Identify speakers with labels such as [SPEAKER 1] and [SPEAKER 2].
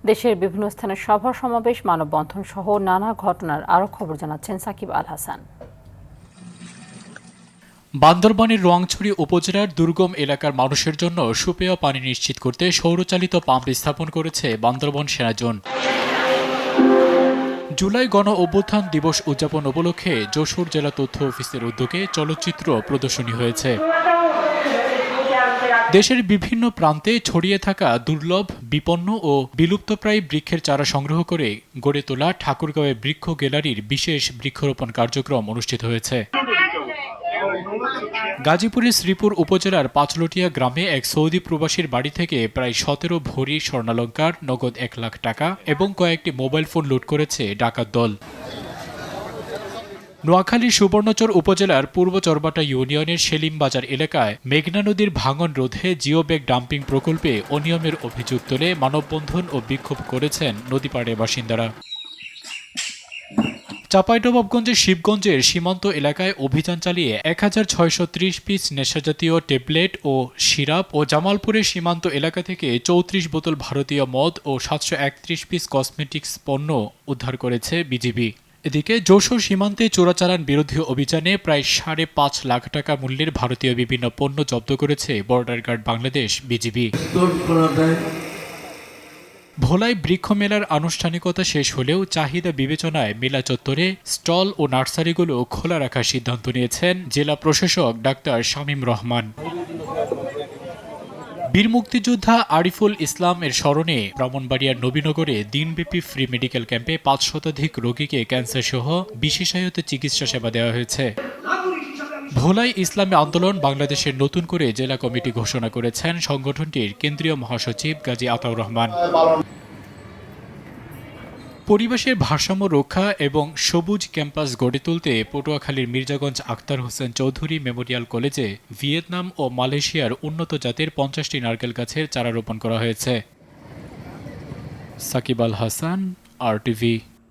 [SPEAKER 1] দেশের বিভিন্ন স্থানে সভা সমাবেশ, মানববন্ধন সহ নানা ঘটনার আরও খবর জানাচ্ছেন সাকিব আল হাসান।
[SPEAKER 2] বান্দরবানের রোয়াংছড়ি উপজেলার দুর্গম এলাকার মানুষের জন্য সুপেয় পানি নিশ্চিত করতে সৌরচালিত পাম্প স্থাপন করেছে বান্দরবান সেনাজোন। জুলাই গণ অভ্যুত্থান দিবস উদযাপন উপলক্ষে যশোর জেলা তথ্য অফিসের উদ্যোগে চলচ্চিত্র প্রদর্শনী হয়েছে। দেশের বিভিন্ন প্রান্তে ছড়িয়ে থাকা দুর্লভ, বিপন্ন ও বিলুপ্তপ্রায় বৃক্ষের চারা সংগ্রহ করে গড়ে তোলা ঠাকুরগাঁওয়ে বৃক্ষ গ্যালারির বিশেষ বৃক্ষরোপণ কার্যক্রম অনুষ্ঠিত হয়েছে। গাজীপুরের শ্রীপুর উপজেলার পাঁচলটিয়া গ্রামে এক সৌদি প্রবাসীর বাড়ি থেকে প্রায় ১৭ ভরি স্বর্ণালংকার, নগদ ১ লাখ টাকা এবং কয়েকটি মোবাইল ফোন লুট করেছে ডাকাত দল। নোয়াখালীর সুবর্ণচর উপজেলার পূর্ব চরবাটা ইউনিয়নের সেলিমবাজার এলাকায় মেঘনা নদীর ভাঙন রোধে জিওব্যাগ ডাম্পিং প্রকল্পে অনিয়মের অভিযোগ তুলে মানববন্ধন ও বিক্ষোভ করেছেন নদীপাড়ের বাসিন্দারা। চাঁপাইনবাবগঞ্জের শিবগঞ্জের সীমান্ত এলাকায় অভিযান চালিয়ে ১,৬৩০ পিস নেশাজাতীয় ট্যাবলেট ও সিরাপ ও জামালপুরের সীমান্ত এলাকা থেকে ৩৪ বোতল ভারতীয় মদ ও ৭৩১ পিস কসমেটিক্স পণ্য উদ্ধার করেছে বিজিবি। এদিকে যশোর সীমান্তে চোরাচালান বিরোধী অভিযানে প্রায় ৫.৫ লাখ টাকা মূল্যের ভারতীয় বিভিন্ন পণ্য জব্দ করেছে বর্ডার গার্ড বাংলাদেশ বিজিবি। ভোলায় বৃক্ষ মেলার আনুষ্ঠানিকতা শেষ হলেও চাহিদা বিবেচনায় মেলা চত্বরে স্টল ও নার্সারিগুলো খোলা রাখার সিদ্ধান্ত নিয়েছেন জেলা প্রশাসক ডাক্তার শামীম রহমান। বীর মুক্তিযোদ্ধা আরিফুল ইসলাম এর স্মরণে ব্রাহ্মণবাড়িয়ার নবীনগরে দিনব্যাপী ফ্রি মেডিকেল ক্যাম্পে ৫ শতাধিক রোগীকে ক্যান্সার সহ বিশেষায়িত চিকিৎসা সেবা দেওয়া হয়েছে। ভোলায় ইসলামী আন্দোলন বাংলাদেশের নতুন করে জেলা কমিটি ঘোষণা করেছেন সংগঠনটির কেন্দ্রীয় মহাসচিব গাজী আতাউর রহমান। পরিবেশের ভারসাম্য রক্ষা এবং সবুজ ক্যাম্পাস গড়ে তুলতে পটুয়াখালীর মির্জাগঞ্জ আখতার হোসেন চৌধুরী মেমোরিয়াল কলেজে ভিয়েতনাম ও মালয়েশিয়ার উন্নত জাতের ৫০টি নারকেল গাছের চারা রোপণ করা হয়েছে। সাকিব আল হাসান, RTV।